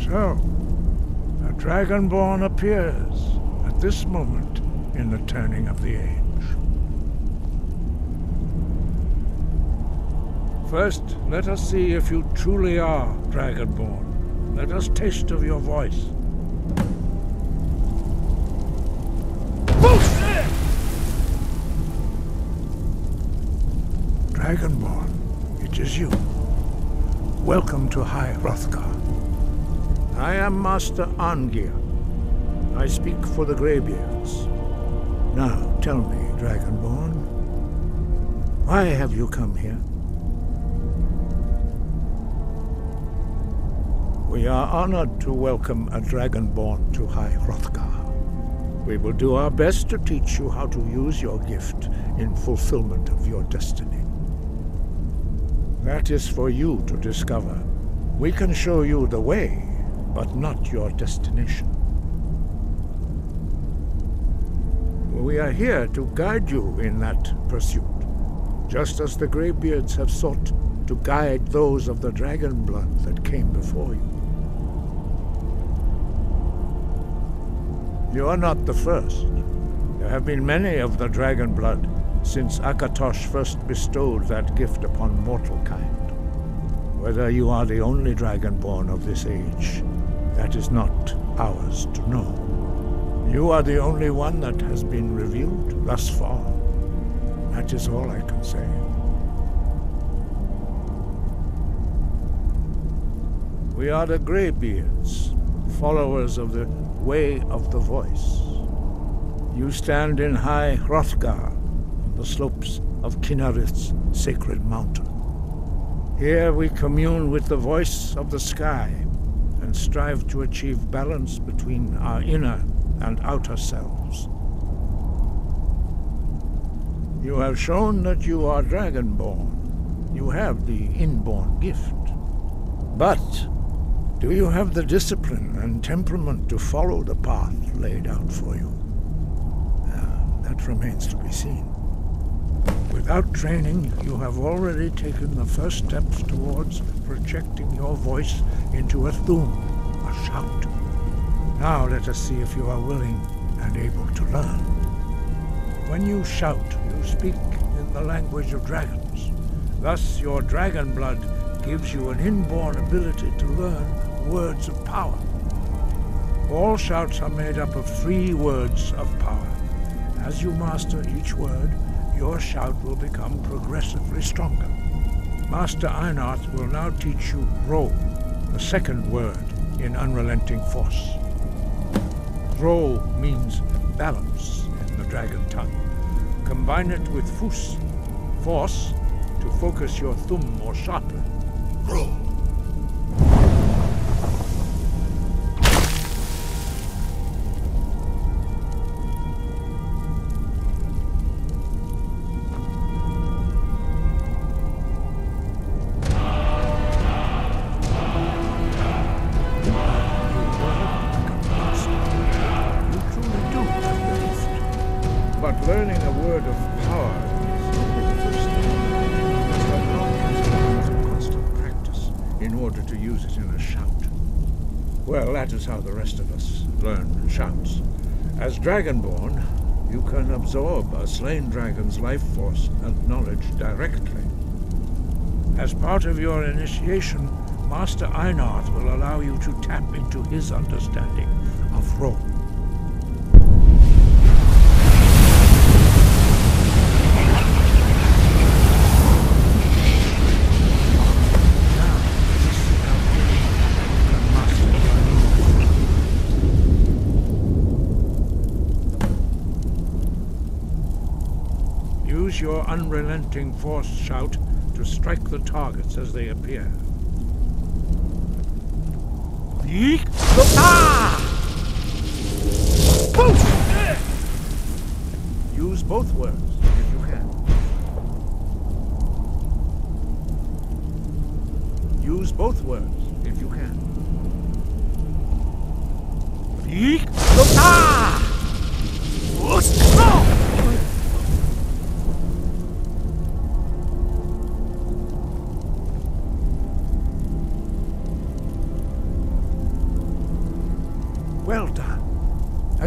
So, a Dragonborn appears at this moment in the turning of the age. First, let us see if you truly are Dragonborn. Let us taste of your voice. Dragonborn, it is you. Welcome to High Hrothgar. I am Master Arngir. I speak for the Greybeards. Now, tell me, Dragonborn, why have you come here? We are honored to welcome a Dragonborn to High Hrothgar. We will do our best to teach you how to use your gift in fulfillment of your destiny. That is for you to discover. We can show you the way, but not your destination. We are here to guide you in that pursuit, just as the Greybeards have sought to guide those of the dragon blood that came before you. You are not the first. There have been many of the dragon blood since Akatosh first bestowed that gift upon mortal kind. Whether you are the only dragonborn of this age, that is not ours to know. You are the only one that has been revealed thus far. That is all I can say. We are the Greybeards, followers of the Way of the Voice. You stand in High Hrothgar, on the slopes of Kinnarith's sacred mountain. Here we commune with the voice of the sky and strive to achieve balance between our inner and outer selves. You have shown that you are Dragonborn. You have the inborn gift. But do you have the discipline and temperament to follow the path laid out for you? That remains to be seen. Without training, you have already taken the first steps towards projecting your voice into a thum, a shout. Now let us see if you are willing and able to learn. When you shout, you speak in the language of dragons. Thus, your dragon blood gives you an inborn ability to learn words of power. All shouts are made up of 3 words of power. As you master each word, your shout will become progressively stronger. Master Einarth will now teach you Ro, the second word in Unrelenting Force. Ro means balance in the dragon tongue. Combine it with Fus, force, to focus your thumb more sharply. Ro. But learning a word of power is only the first step. But now it is constant practice in order to use it in a shout. Well, that is how the rest of us learn shouts. As Dragonborn, you can absorb a slain dragon's life force and knowledge directly. As part of your initiation, Master Einarth will allow you to tap into his understanding of Ro. Use your unrelenting force shout to strike the targets as they appear. Yeek! Ah! Use both words if you can. Use both words if you can. Yeek! Ah!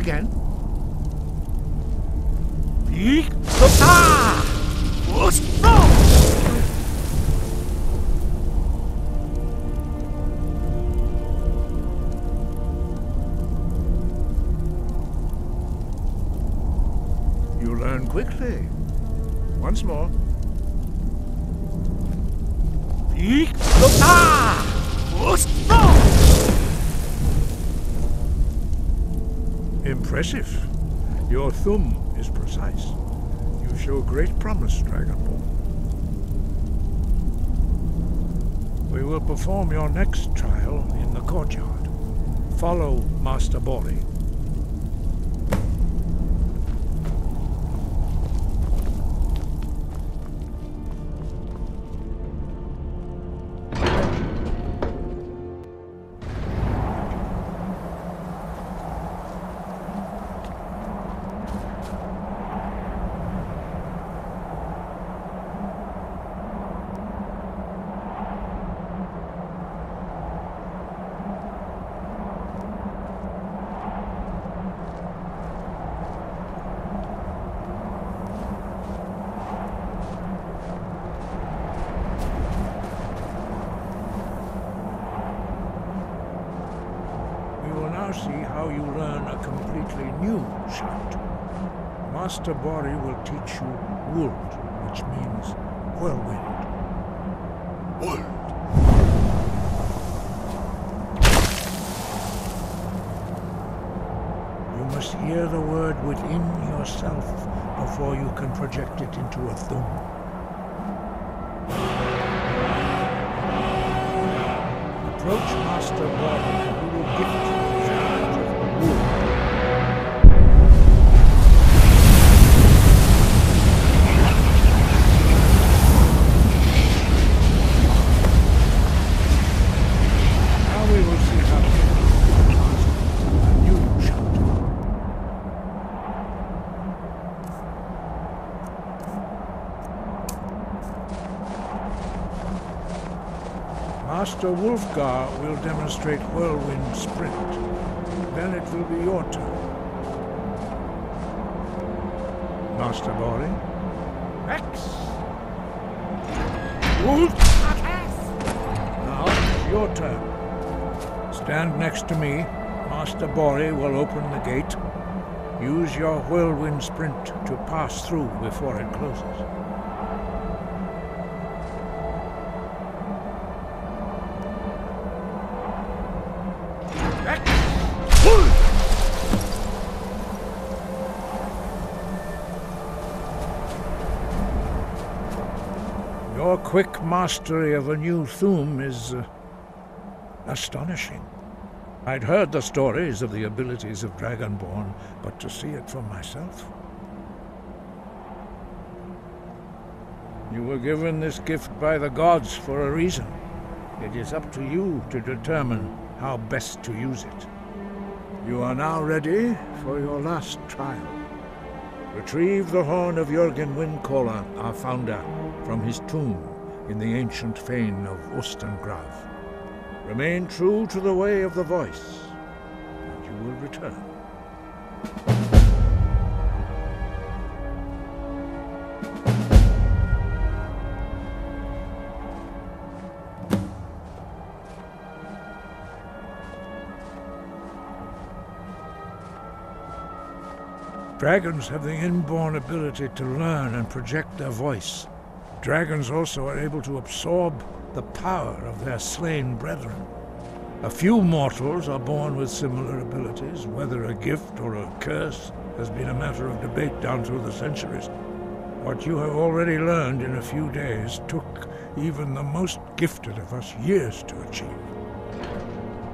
Again. You learn quickly. Once more. Impressive. Your thumb is precise. You show great promise, Dragonborn. We will perform your next trial in the courtyard. Follow Master Bori. See how you learn a completely new shout. Master Bori will teach you Wuld, which means whirlwind. Wuld. You must hear the word within yourself before you can project it into a thum. Approach Master Bori and he will gift you. Master Wulfgar will demonstrate Whirlwind Sprint. Then it will be your turn. Master Bori. X! Wolf! Now it's your turn. Stand next to me. Master Bori will open the gate. Use your Whirlwind Sprint to pass through before it closes. Your quick mastery of a new thum is astonishing. I'd heard the stories of the abilities of Dragonborn, but to see it for myself. You were given this gift by the gods for a reason. It is up to you to determine how best to use it. You are now ready for your last trial. Retrieve the horn of Jürgen Windcaller, our founder, from his tomb in the ancient fane of Ostengrav. Remain true to the way of the voice, and you will return. Dragons have the inborn ability to learn and project their voice. Dragons also are able to absorb the power of their slain brethren. A few mortals are born with similar abilities. Whether a gift or a curse has been a matter of debate down through the centuries. What you have already learned in a few days took even the most gifted of us years to achieve.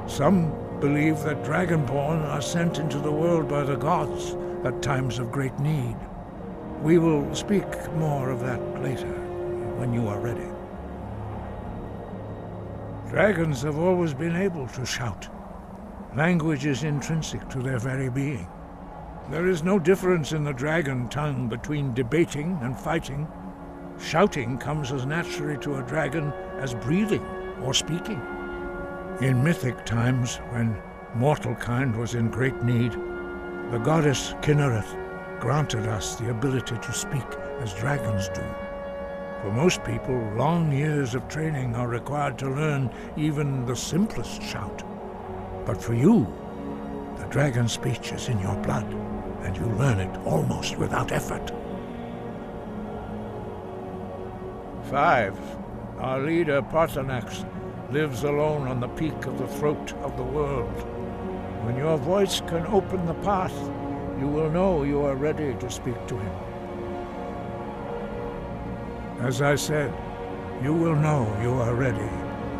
Some believe that Dragonborn are sent into the world by the gods at times of great need. We will speak more of that later, when you are ready. Dragons have always been able to shout. Language is intrinsic to their very being. There is no difference in the dragon tongue between debating and fighting. Shouting comes as naturally to a dragon as breathing or speaking. In mythic times, when mortal kind was in great need, The goddess Kinnereth granted us the ability to speak as dragons do. For most people, long years of training are required to learn even the simplest shout. But for you, the dragon speech is in your blood, and you learn it almost without effort. 5. Our leader, Parthenax, lives alone on the peak of the throat of the world. When your voice can open the path, you will know you are ready to speak to him. As I said, you will know you are ready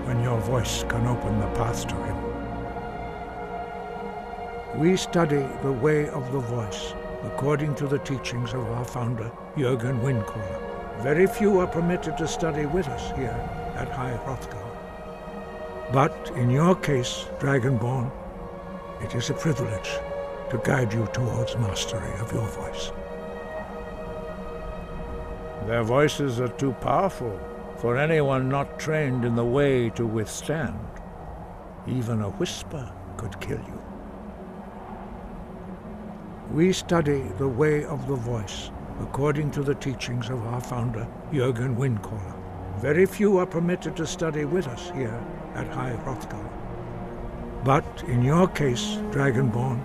when your voice can open the path to him. We study the way of the voice according to the teachings of our founder, Jürgen Windcaller. Very few are permitted to study with us here at High Hrothgar. But in your case, Dragonborn, it is a privilege to guide you towards mastery of your voice. Their voices are too powerful for anyone not trained in the way to withstand. Even a whisper could kill you. We study the way of the voice according to the teachings of our founder, Jürgen Windcaller. Very few are permitted to study with us here at High Hrothgar. But in your case, Dragonborn,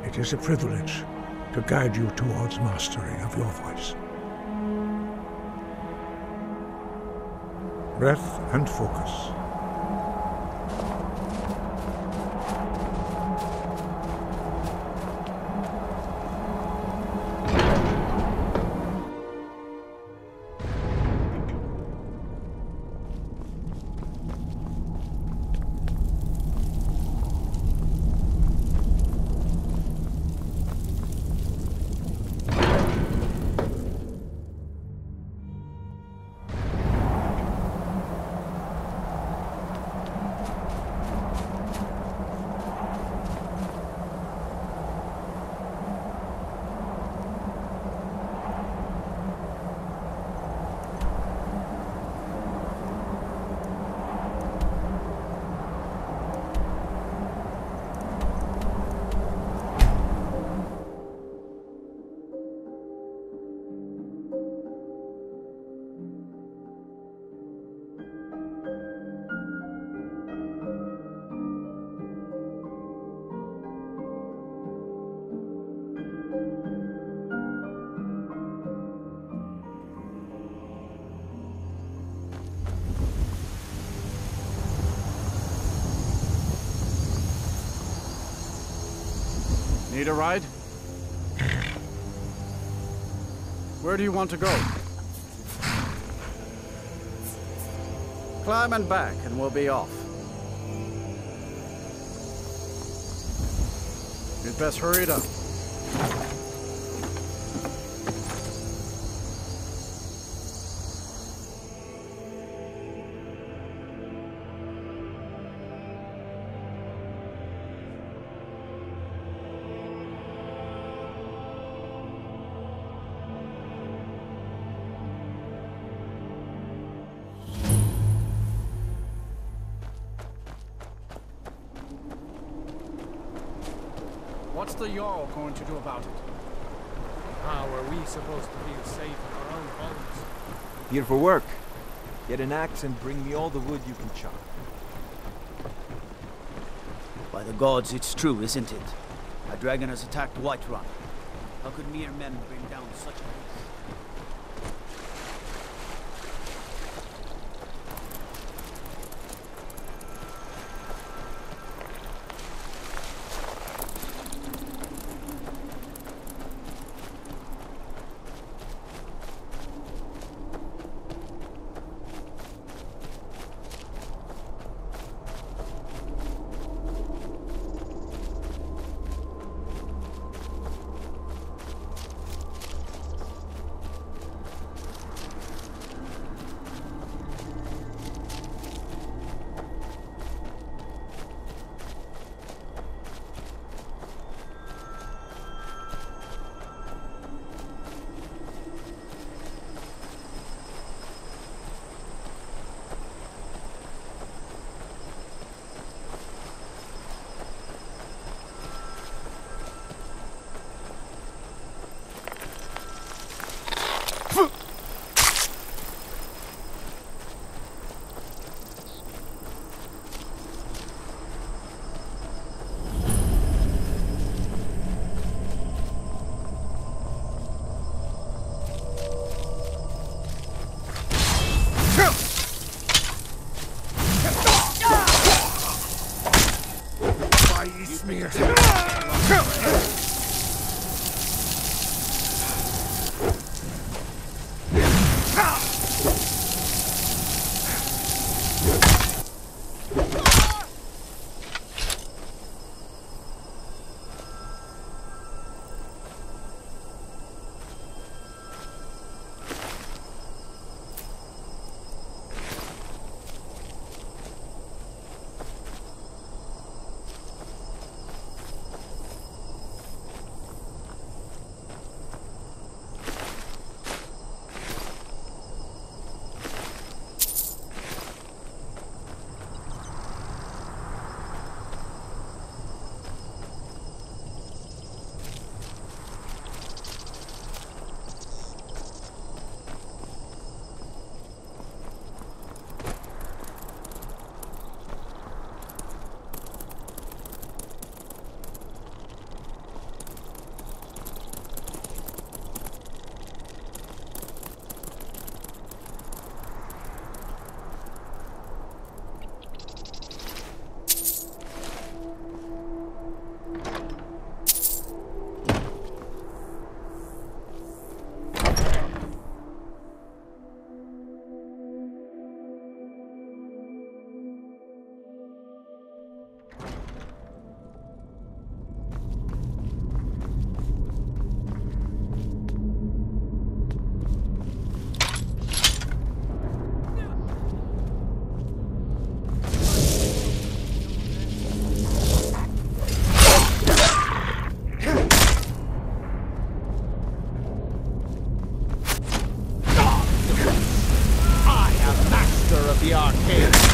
it is a privilege to guide you towards mastery of your voice. Breath and focus. Need a ride? Where do you want to go? Climb and back and we'll be off. You'd best hurry it up. What's the Jarl going to do about it? How are we supposed to feel safe in our own homes? Here for work. Get an axe and bring me all the wood you can chop. By the gods, it's true, isn't it? A dragon has attacked Whiterun. How could mere men bring down such a beast? the arcade.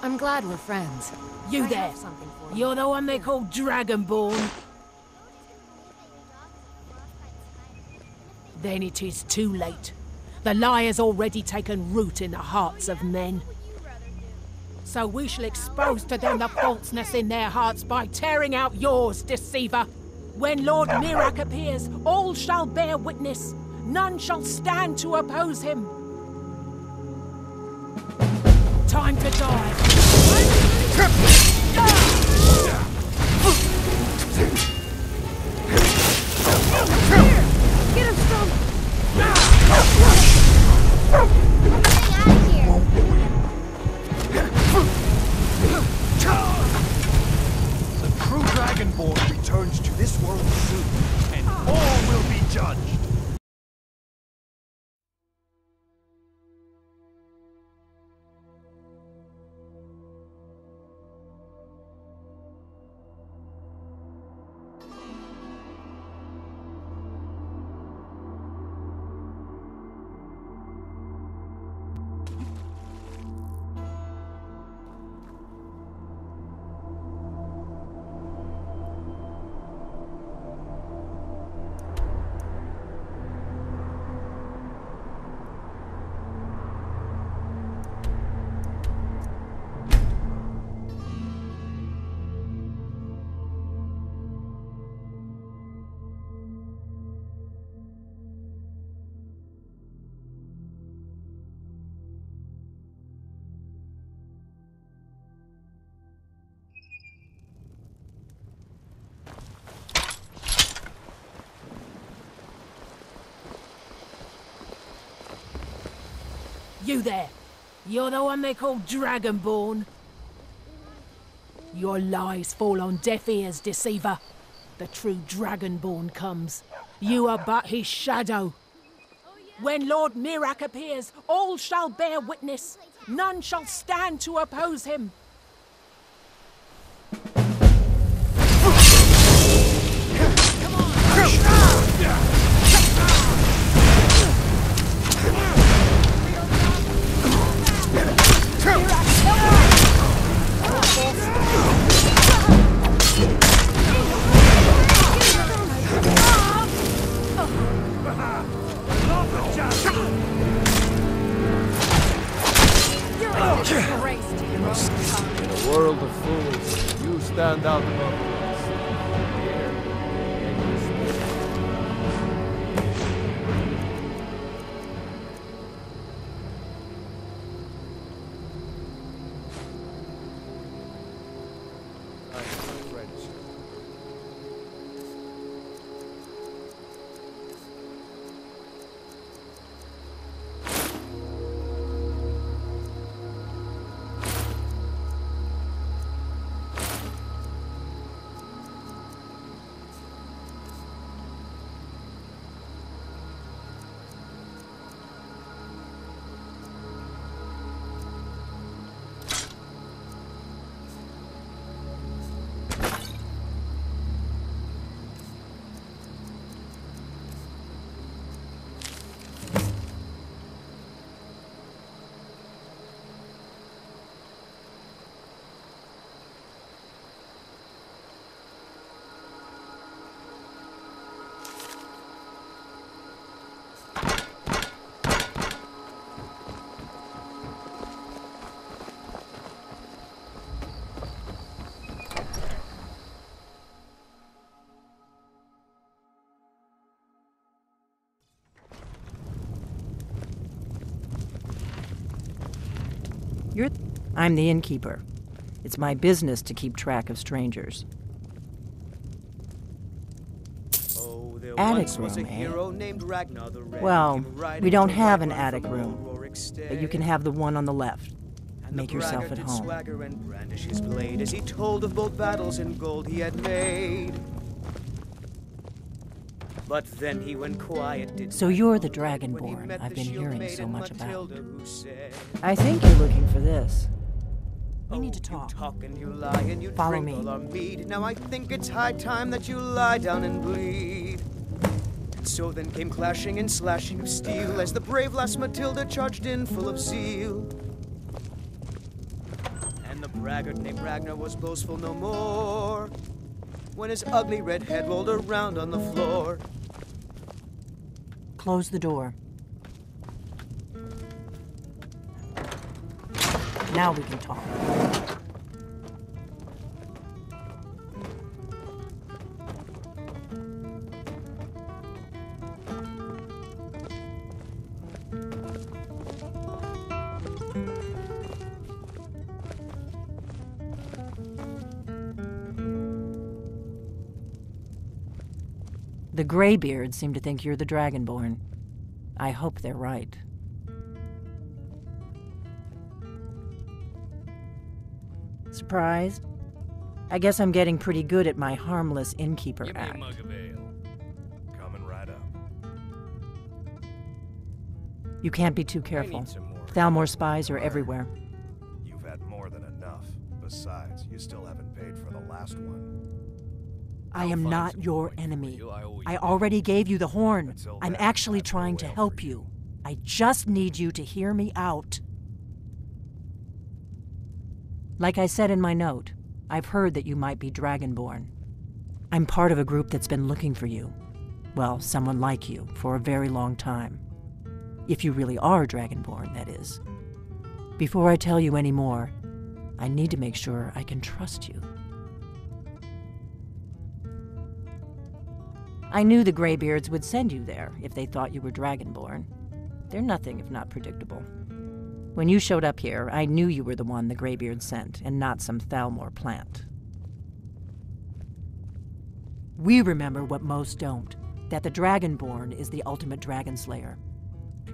I'm glad we're friends. You I there. have something for you. You're the one they call Dragonborn. Then it is too late. The lie has already taken root in the hearts of men. So we shall expose to them the falseness in their hearts by tearing out yours, deceiver. When Lord Mirak appears, all shall bear witness. None shall stand to oppose him. Time to die. Get him, Strom! The true Dragonborn returns to this world soon, and all will be judged. You there. You're the one they call Dragonborn. Your lies fall on deaf ears, deceiver. The true Dragonborn comes. You are but his shadow. When Lord Mirak appears, all shall bear witness. None shall stand to oppose him. In a world of fools, you stand out above the rest. Here, make this friendship. I'm the innkeeper. It's my business to keep track of strangers. Oh, there Attic once was a room, eh? hero named Ragnar the Red. Well, Came riding we don't to have right an run attic from room, Auroric but you can Stay. have the one on the left. And Make the yourself braggart at did home. swagger and brandish his blade as he told of bold battles and gold he had made. But then he went quiet, did So you're the when he Dragonborn met I've the been shield hearing maiden so much about. Matilda, who said, I think you're looking for this. We need to "Oh, talk. You talk and you lie and you Follow drink me. all our mead. Now I think it's high time that you lie down and bleed." And so then came clashing and slashing of steel as the brave lass Matilda charged in full of zeal. And braggart named Ragnar was boastful no more when his ugly red head rolled around on the floor. Close the door. Now we can talk. The Greybeards seem to think you're the Dragonborn. I hope they're right. Surprised? I guess I'm getting pretty good at my harmless innkeeper Give me act. a mug of ale. Coming right up. You can't be too I careful. need some more. Thalmor spies are everywhere. You've had more than enough. Besides, you still haven't paid for the last one. I I'll am find not some your coin for enemy. you. I owe you I that. already gave you the horn. Until I'm then, actually that's trying no to ale help for you. I just need you to hear me out. Like I said in my note, I've heard that you might be Dragonborn. I'm part of a group that's been looking for you. Well, someone like you, for a very long time. If you really are Dragonborn, that is. Before I tell you any more, I need to make sure I can trust you. I knew the Greybeards would send you there if they thought you were Dragonborn. They're nothing if not predictable. When you showed up here, I knew you were the one the Greybeards sent, and not some Thalmor plant. We remember what most don't, that the Dragonborn is the ultimate dragon slayer.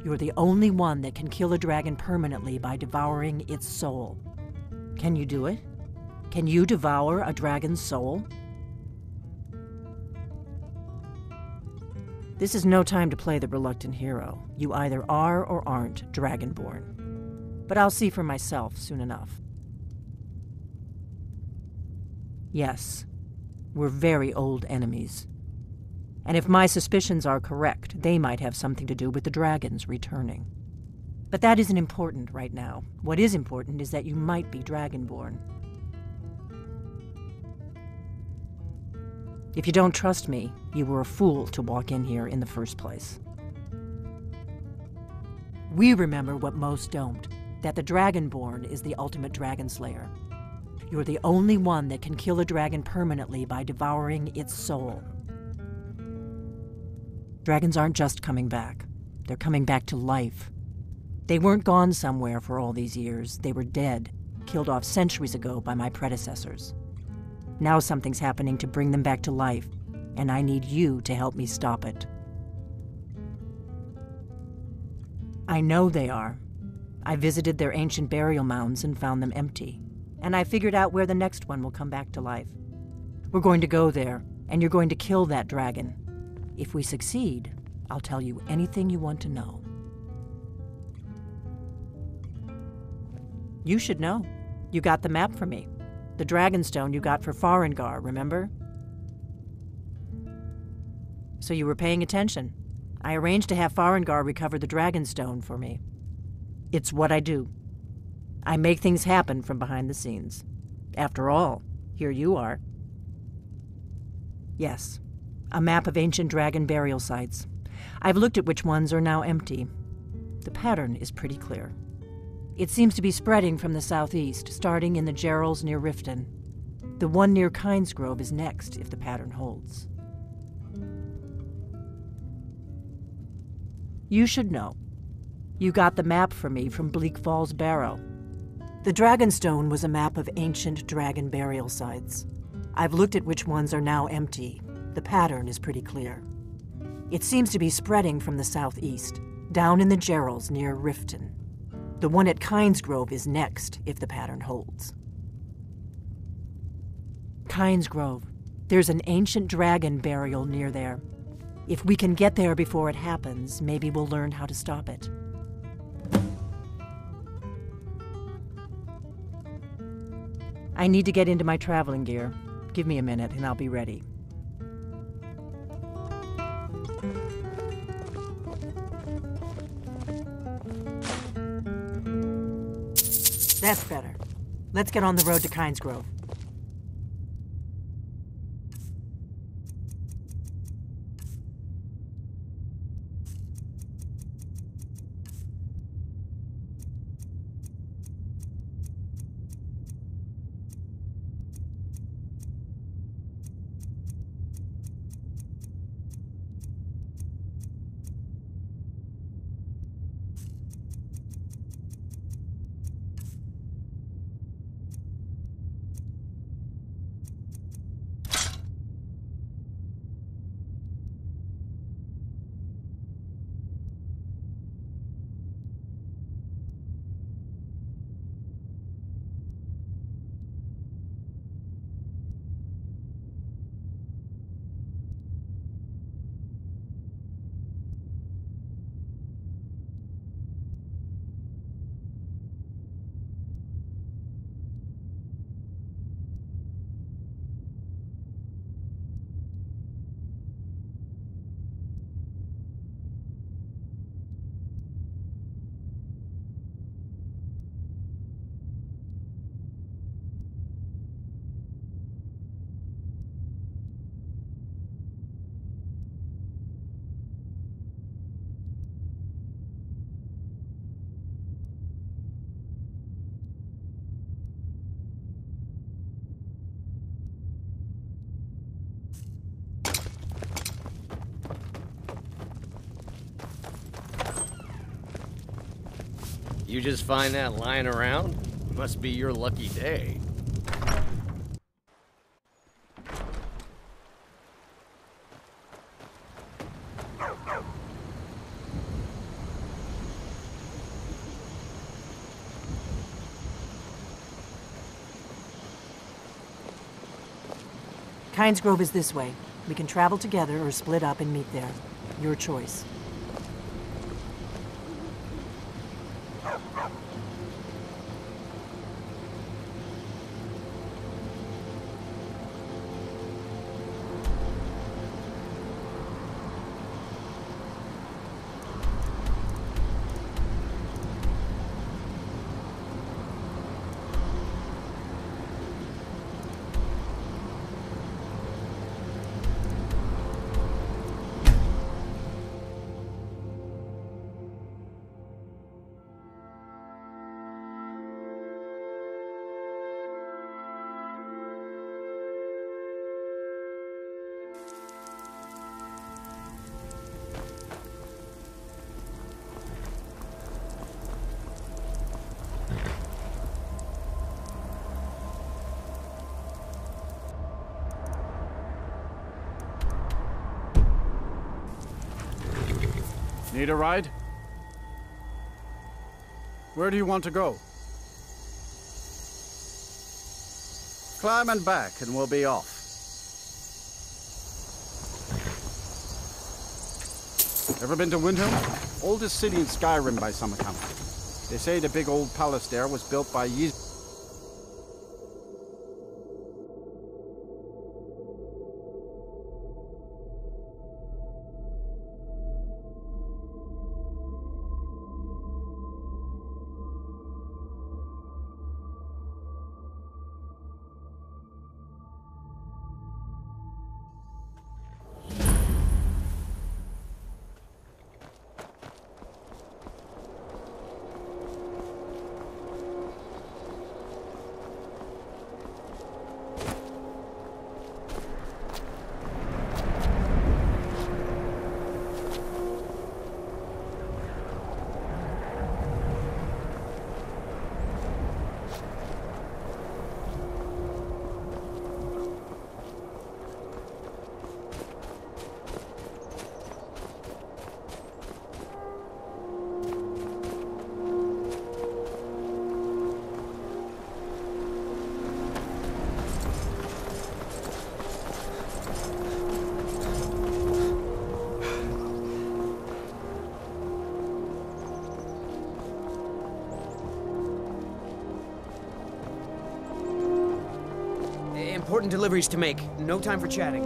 You're the only one that can kill a dragon permanently by devouring its soul. Can you do it? Can you devour a dragon's soul? This is no time to play the reluctant hero. You either are or aren't Dragonborn. But I'll see for myself soon enough. Yes, we're very old enemies. And if my suspicions are correct, they might have something to do with the dragons returning. But that isn't important right now. What is important is that you might be Dragonborn. If you don't trust me, you were a fool to walk in here in the first place. We remember what most don't, that the Dragonborn is the ultimate dragon slayer. You're the only one that can kill a dragon permanently by devouring its soul. Dragons aren't just coming back. They're coming back to life. They weren't gone somewhere for all these years. They were dead, killed off centuries ago by my predecessors. Now something's happening to bring them back to life, and I need you to help me stop it. I know they are. I visited their ancient burial mounds and found them empty, and I figured out where the next one will come back to life. We're going to go there, and you're going to kill that dragon. If we succeed, I'll tell you anything you want to know. You should know. You got the map for me. The Dragonstone you got for Farengar, remember? So you were paying attention. I arranged to have Farengar recover the Dragonstone for me. It's what I do. I make things happen from behind the scenes. After all, here you are. Yes, a map of ancient dragon burial sites. I've looked at which ones are now empty. The pattern is pretty clear. It seems to be spreading from the southeast, starting in the Gerals near Riften. The one near Kynesgrove is next, if the pattern holds. You should know. You got the map for me from Bleak Falls Barrow. The Dragonstone was a map of ancient dragon burial sites. I've looked at which ones are now empty. The pattern is pretty clear. It seems to be spreading from the southeast, down in the Gerals near Riften. The one at Kynesgrove is next, if the pattern holds. Kynesgrove. There's an ancient dragon burial near there. If we can get there before it happens, maybe we'll learn how to stop it. I need to get into my traveling gear. Give me a minute and I'll be ready. That's better. Let's get on the road to Kynesgrove. You just find that lying around? Must be your lucky day. Kynesgrove is this way. We can travel together or split up and meet there. Your choice. Need a ride? Where do you want to go? Climb and back and we'll be off. Ever been to Windhelm? Oldest city in Skyrim by some account. They say the big old palace there was built by Important deliveries to make. No time for chatting.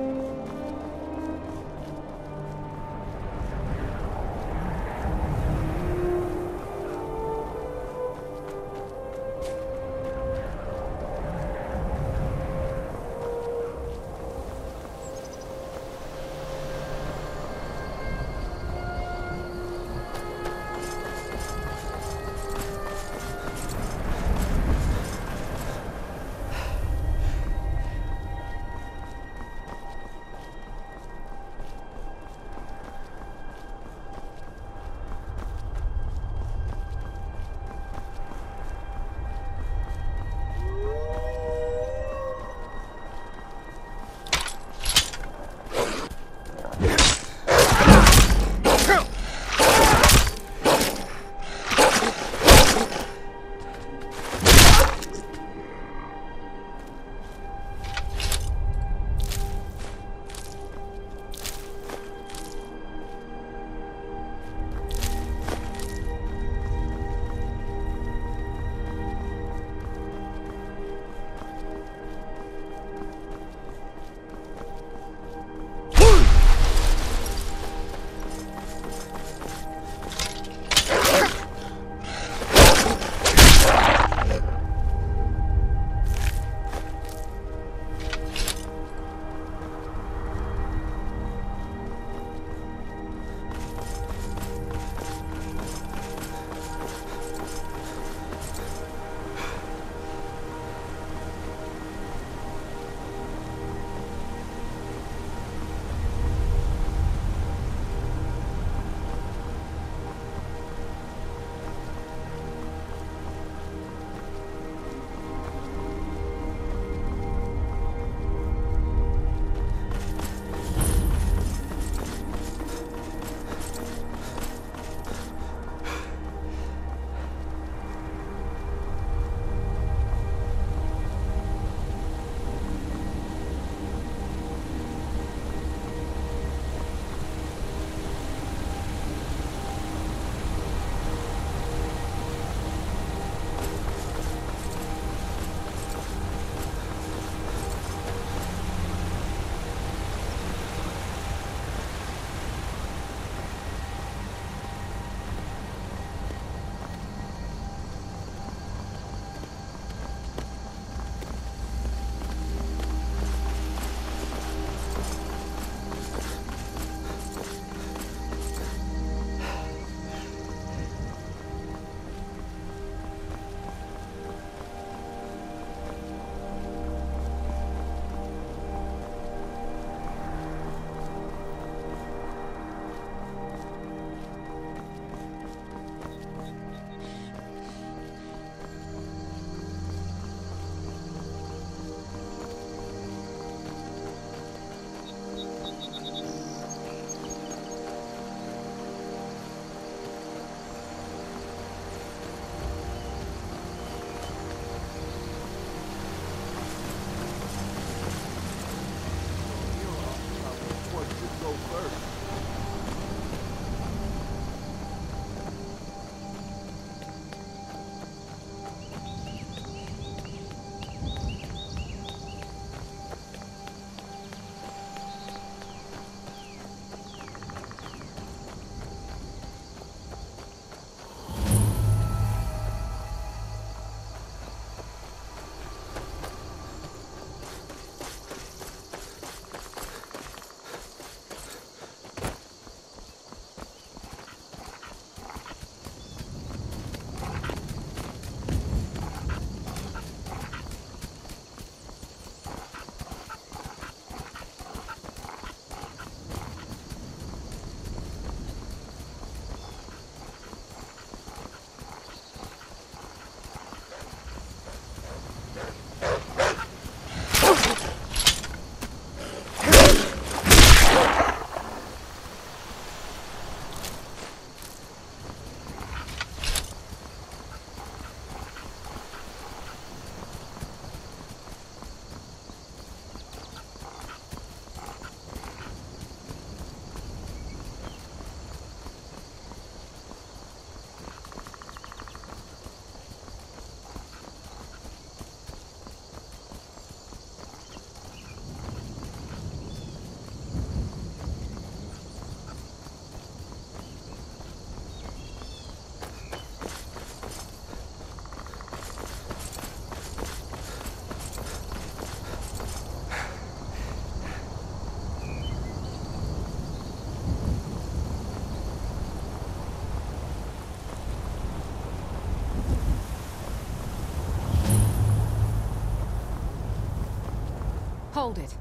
Hold it.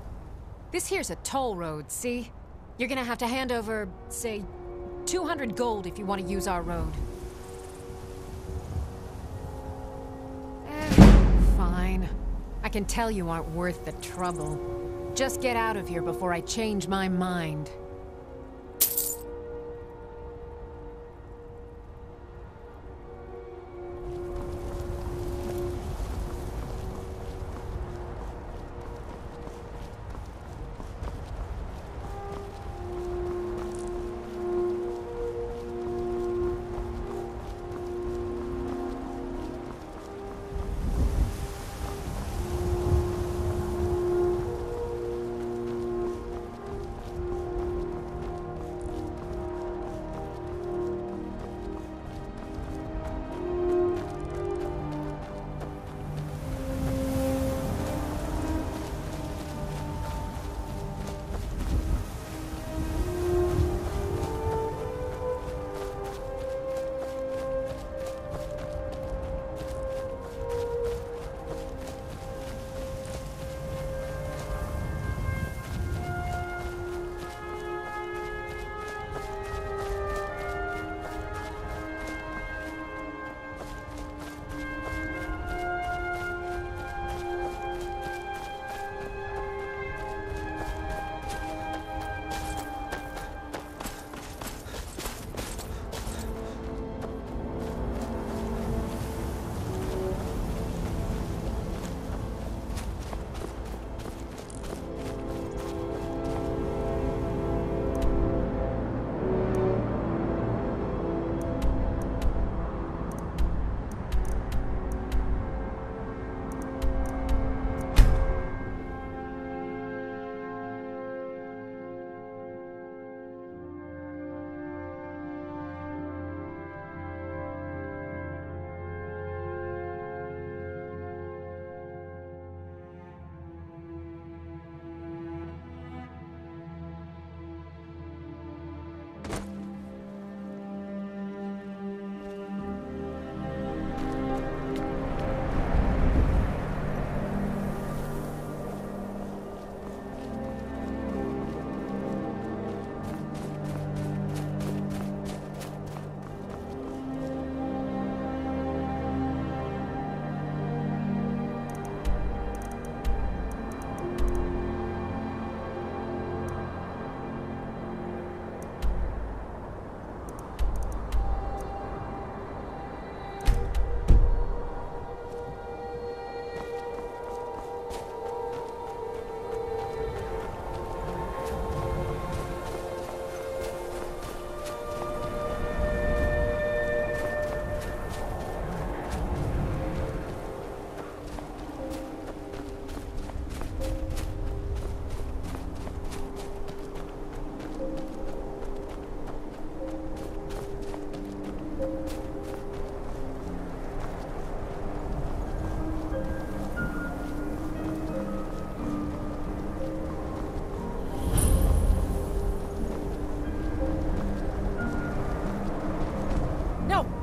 This here's a toll road, see? You're gonna have to hand over, say, 200 gold if you want to use our road. Fine. I can tell you aren't worth the trouble. Just get out of here before I change my mind.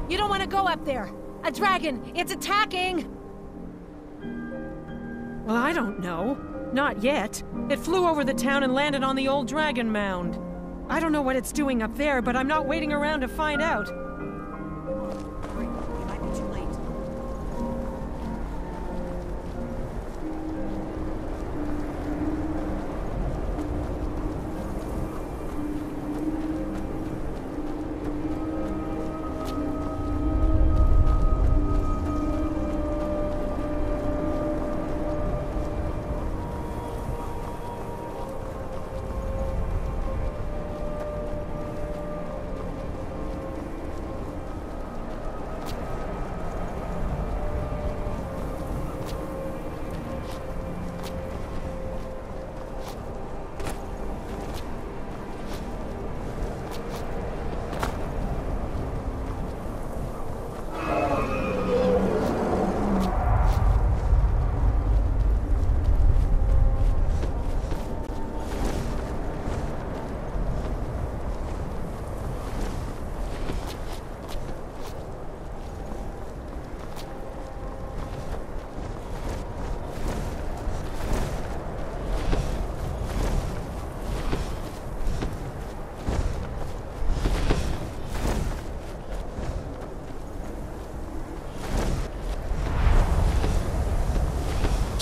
You don't want to go up there! A dragon! It's attacking! Well, I don't know. Not yet. It flew over the town and landed on the old dragon mound. I don't know what it's doing up there, but I'm not waiting around to find out.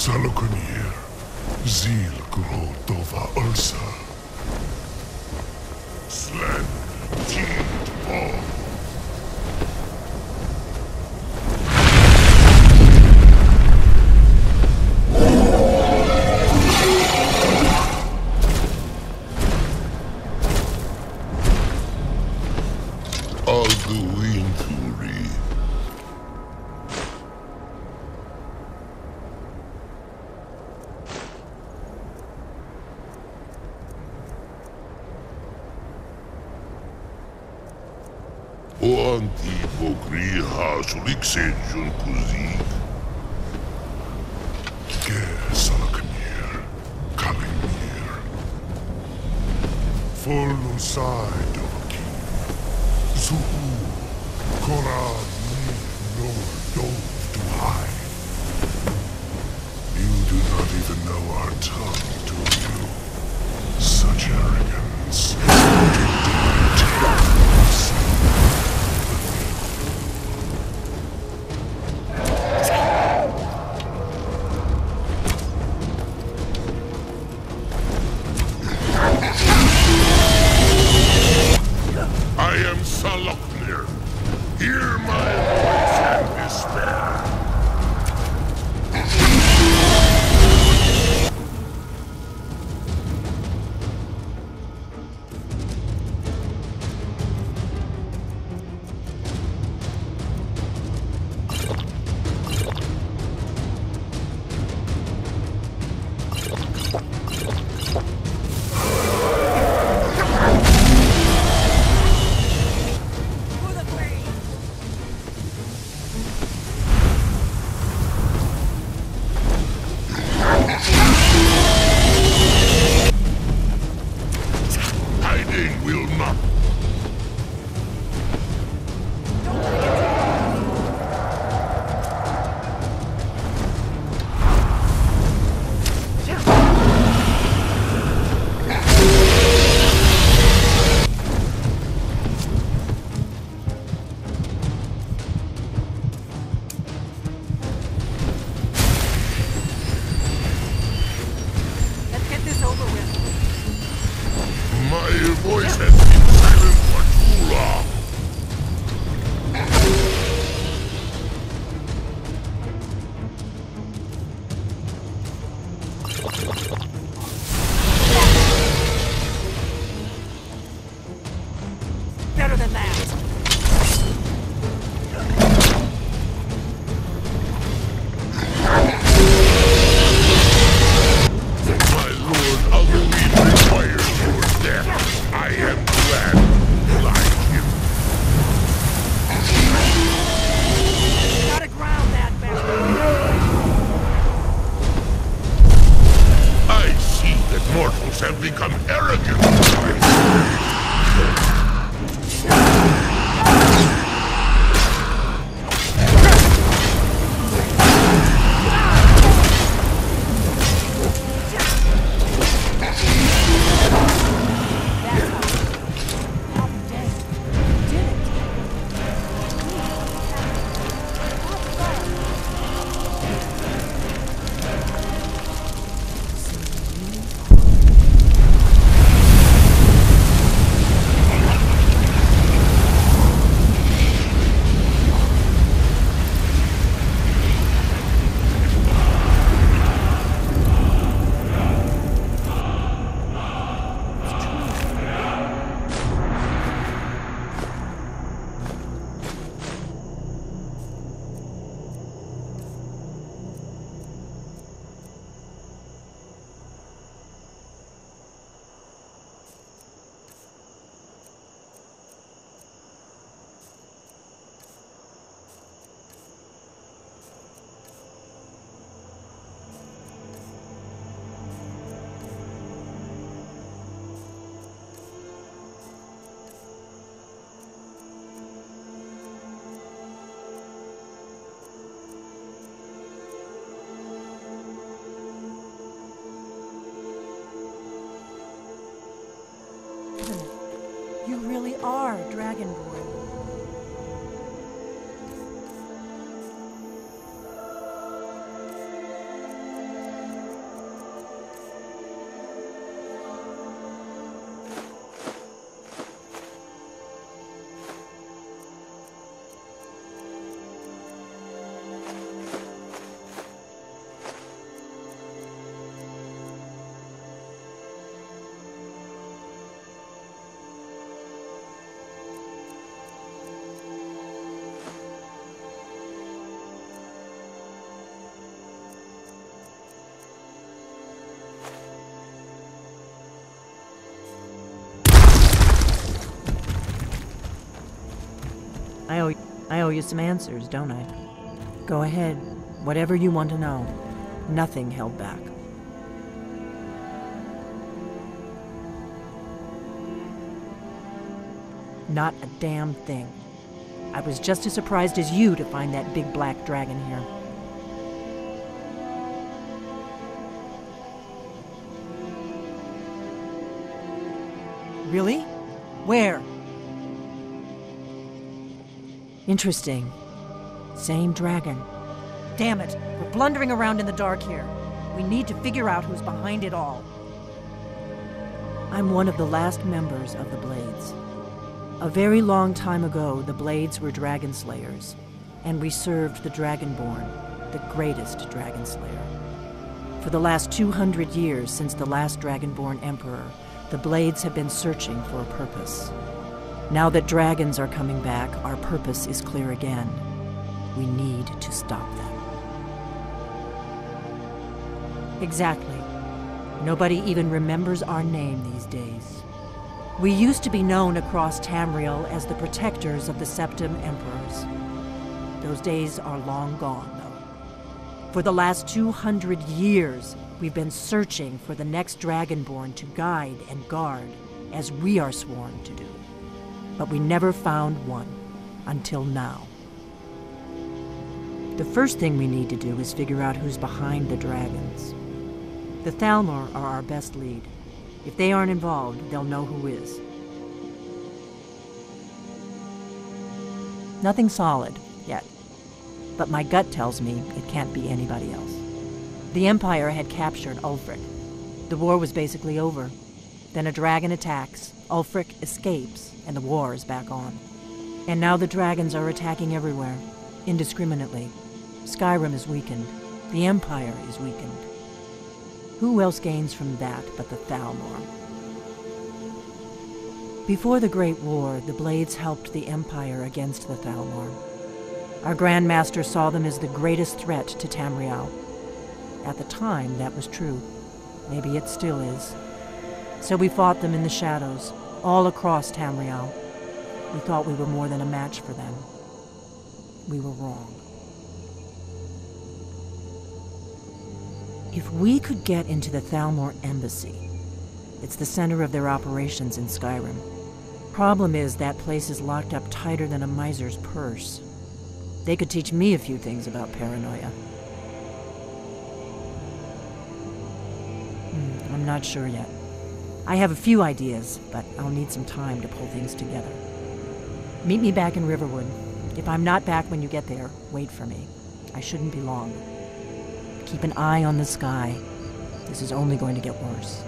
Salokunir, Zil Grotova Ursa. Slen, Teed Ball. Anti-Pokriha Suliksenjun Kuzik. Ger Salaknir, Kalimir. Folusai Doki. Zuhu, Koran, no dove to hide. You do not even know our tongue, do you? Such arrogance. Hear my voice and despair. My voice has been silent for too long. Better than that. Mortals have become arrogant. You really are Dragonborn. I owe you some answers, don't I? Go ahead. Whatever you want to know. Nothing held back. Not a damn thing. I was just as surprised as you to find that big black dragon here. Really? Where? Interesting. Same dragon. Damn it, we're blundering around in the dark here. We need to figure out who's behind it all. I'm one of the last members of the Blades. A very long time ago, the Blades were dragon slayers, and we served the Dragonborn, the greatest dragon slayer. For the last 200 years since the last Dragonborn Emperor, the Blades have been searching for a purpose. Now that dragons are coming back, our purpose is clear again. We need to stop them. Exactly. Nobody even remembers our name these days. We used to be known across Tamriel as the protectors of the Septim Emperors. Those days are long gone, though. For the last 200 years, we've been searching for the next Dragonborn to guide and guard, as we are sworn to do. But we never found one, until now. The first thing we need to do is figure out who's behind the dragons. The Thalmor are our best lead. If they aren't involved, they'll know who is. Nothing solid, yet. But my gut tells me it can't be anybody else. The Empire had captured Ulfric. The war was basically over. Then a dragon attacks, Ulfric escapes, and the war is back on. And now the dragons are attacking everywhere, indiscriminately. Skyrim is weakened. The Empire is weakened. Who else gains from that but the Thalmor? Before the Great War, the Blades helped the Empire against the Thalmor. Our Grand Master saw them as the greatest threat to Tamriel. At the time, that was true. Maybe it still is. So we fought them in the shadows, all across Tamriel. We thought we were more than a match for them. We were wrong. If we could get into the Thalmor embassy, it's the center of their operations in Skyrim. Problem is, that place is locked up tighter than a miser's purse. They could teach me a few things about paranoia. I'm not sure yet. I have a few ideas, but I'll need some time to pull things together. Meet me back in Riverwood. If I'm not back when you get there, wait for me. I shouldn't be long. Keep an eye on the sky. This is only going to get worse.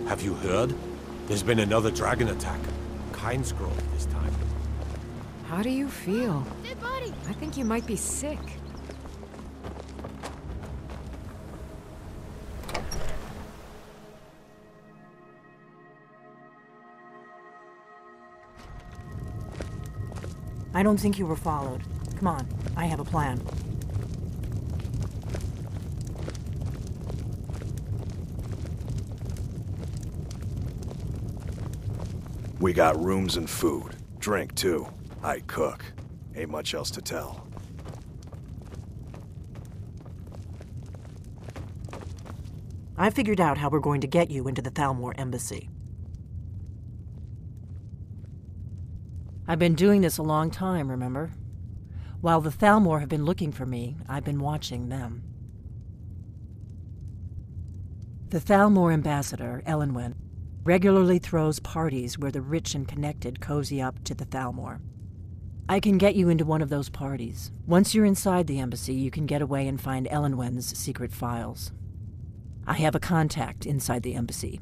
Have you heard? There's been another dragon attack. Kind scroll this time. How do you feel? I think you might be sick. I don't think you were followed. Come on, I have a plan. We got rooms and food. Drink, too. I cook. Ain't much else to tell. I figured out how we're going to get you into the Thalmor embassy. I've been doing this a long time, remember? While the Thalmor have been looking for me, I've been watching them. The Thalmor ambassador, Elenwen, regularly throws parties where the rich and connected cozy up to the Thalmor. I can get you into one of those parties. Once you're inside the embassy, you can get away and find Elenwen's secret files. I have a contact inside the embassy.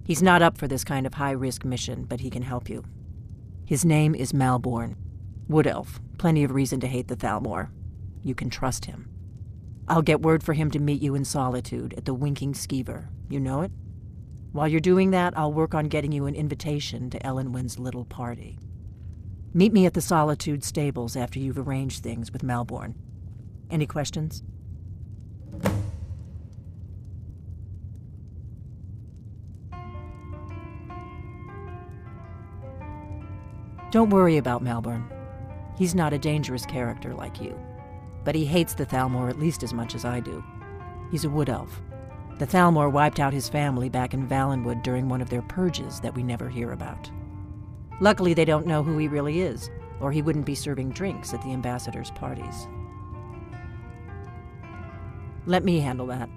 He's not up for this kind of high-risk mission, but he can help you. His name is Malborn. Wood Elf. Plenty of reason to hate the Thalmor. You can trust him. I'll get word for him to meet you in Solitude at the Winking Skeever. You know it? While you're doing that, I'll work on getting you an invitation to Elenwen's little party. Meet me at the Solitude stables after you've arranged things with Malborn. Any questions? Don't worry about Malborn. He's not a dangerous character like you. But he hates the Thalmor at least as much as I do. He's a wood elf. The Thalmor wiped out his family back in Valenwood during one of their purges that we never hear about. Luckily, they don't know who he really is, or he wouldn't be serving drinks at the ambassador's parties. Let me handle that.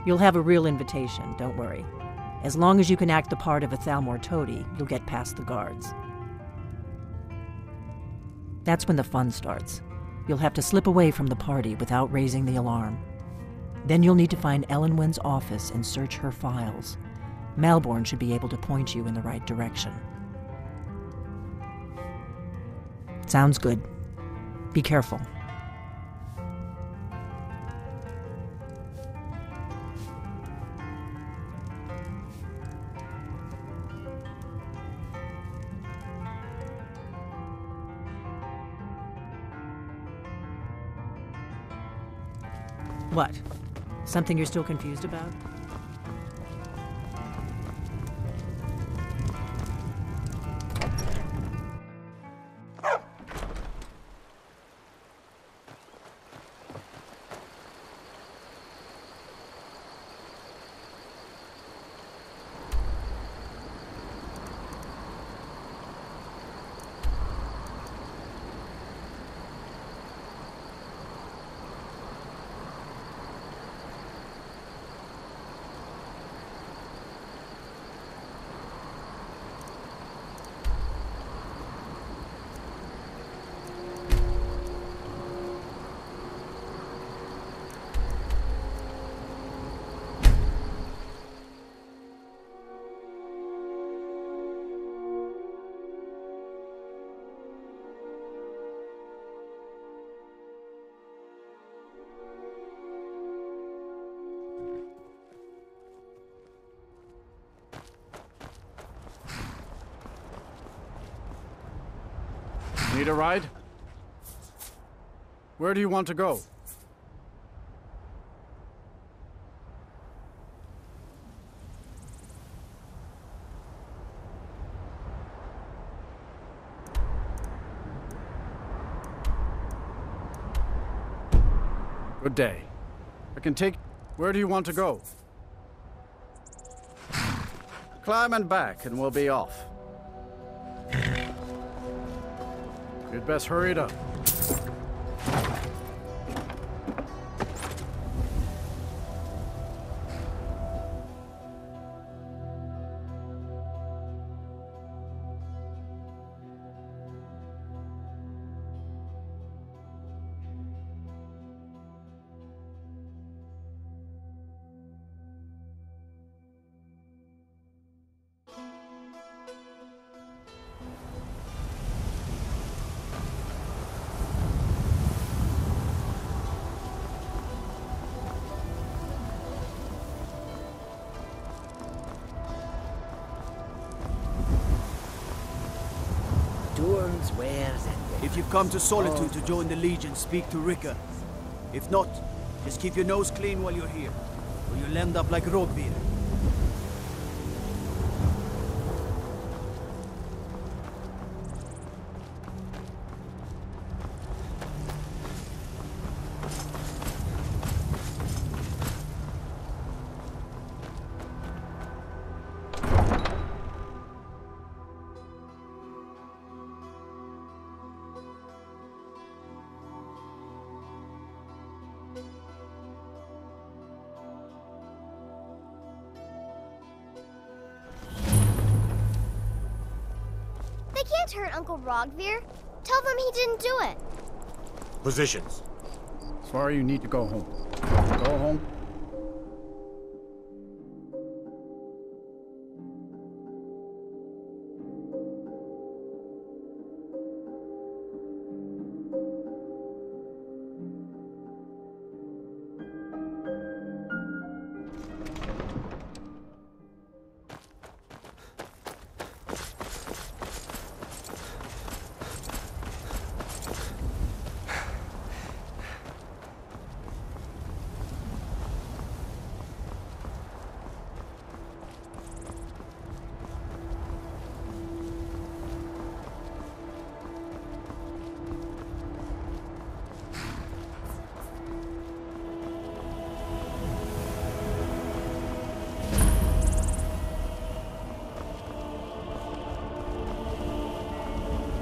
You'll have a real invitation, don't worry. As long as you can act the part of a Thalmor toady, you'll get past the guards. That's when the fun starts. You'll have to slip away from the party without raising the alarm. Then you'll need to find Elenwen's office and search her files. Malborn should be able to point you in the right direction. Sounds good. Be careful. What? Something you're still confused about? Need a ride? Where do you want to go? Good day. I can take... Where do you want to go? Climb and back and we'll be off. You'd best hurry it up. turns, wears, and... If you've come to Solitude to join the Legion, speak to Rika. If not, just keep your nose clean while you're here, or you'll end up like Rodbeer. Can't hurt Uncle Rogvir. Tell them he didn't do it. Positions. Sorry, you need to go home. Go home.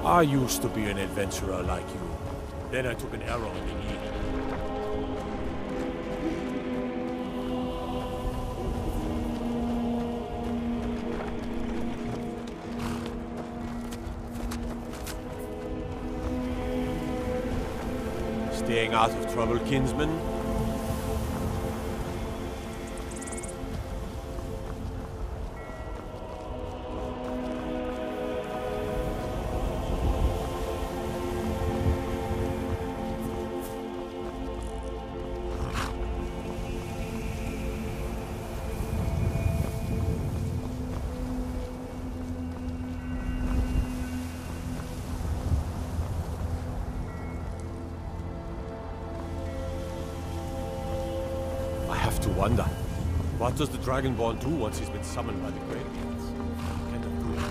I used to be an adventurer like you. Then I took an arrow in the knee. Staying out of trouble, kinsman? To wonder, what does the Dragonborn do once he's been summoned by the Great Ones? Kind of do it.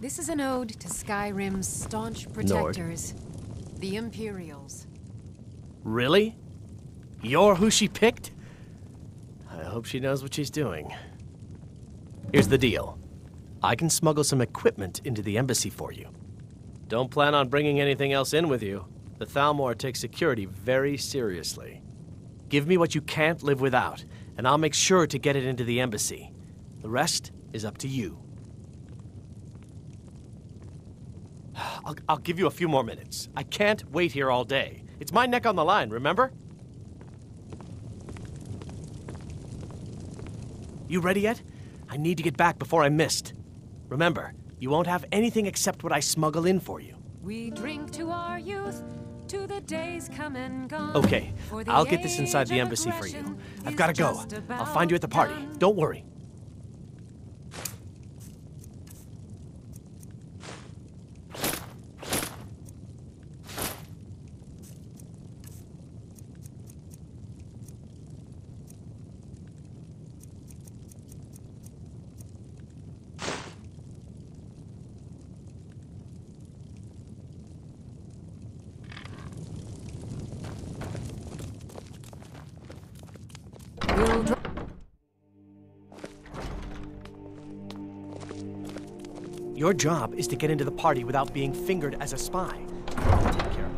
This is an ode to Skyrim's staunch protectors, the Imperials. Really? You're who she picked? I hope she knows what she's doing. Here's the deal. I can smuggle some equipment into the embassy for you. Don't plan on bringing anything else in with you. The Thalmor takes security very seriously. Give me what you can't live without, and I'll make sure to get it into the embassy. The rest is up to you. I'll give you a few more minutes. I can't wait here all day. It's my neck on the line, remember? You ready yet? I need to get back before I'm missed. Remember, you won't have anything except what I smuggle in for you. We drink to our youth, to the days come and gone. Okay, I'll get this inside the embassy for you. I've got to go. I'll find you at the party. Don't worry. Your job is to get into the party without being fingered as a spy. I'll take care of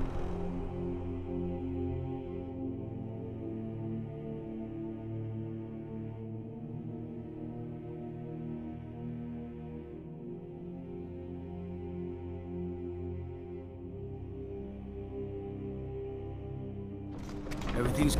it. Everything's...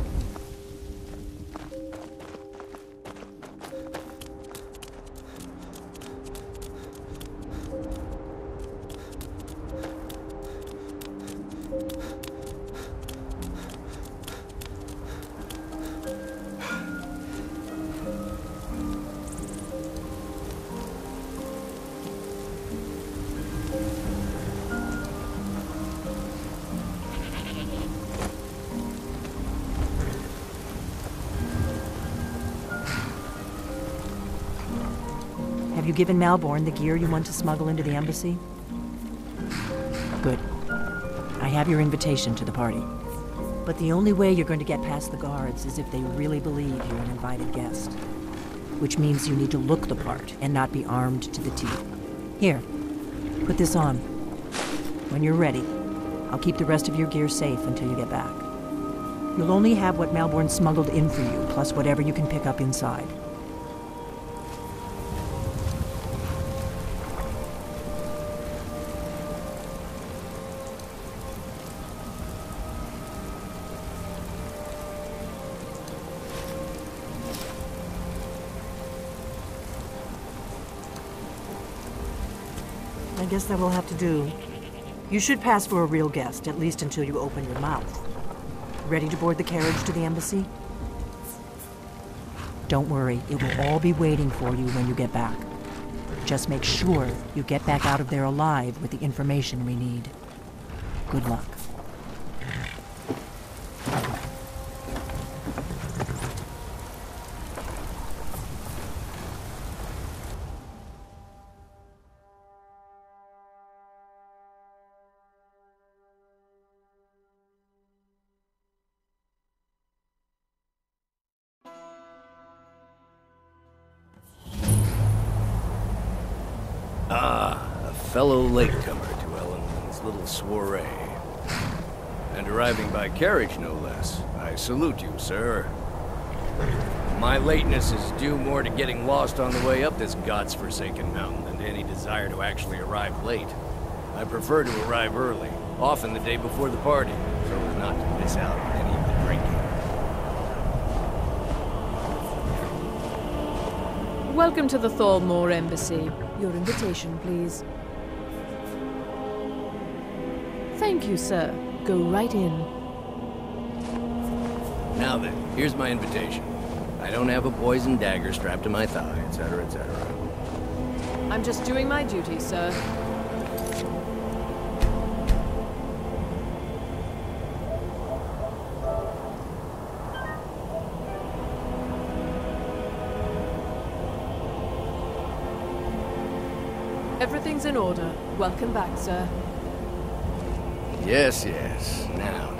Have you given Malborn the gear you want to smuggle into the embassy? Good. I have your invitation to the party. But the only way you're going to get past the guards is if they really believe you're an invited guest. Which means you need to look the part and not be armed to the teeth. Here, put this on. When you're ready, I'll keep the rest of your gear safe until you get back. You'll only have what Malborn smuggled in for you, plus whatever you can pick up inside. I guess that will have to do. You should pass for a real guest, at least until you open your mouth. Ready to board the carriage to the embassy? Don't worry, it will all be waiting for you when you get back. Just make sure you get back out of there alive with the information we need. Good luck. A fellow latecomer to Ellen's little soiree. And arriving by carriage, no less. I salute you, sir. My lateness is due more to getting lost on the way up this god's-forsaken mountain than to any desire to actually arrive late. I prefer to arrive early, often the day before the party, so as not to miss out on any of the drinking. Welcome to the Thalmor Embassy. Your invitation, please. Thank you, sir. Go right in. Now then, here's my invitation. I don't have a poisoned dagger strapped to my thigh, etc., etc. I'm just doing my duty, sir. Everything's in order. Welcome back, sir. Yes, yes. Now,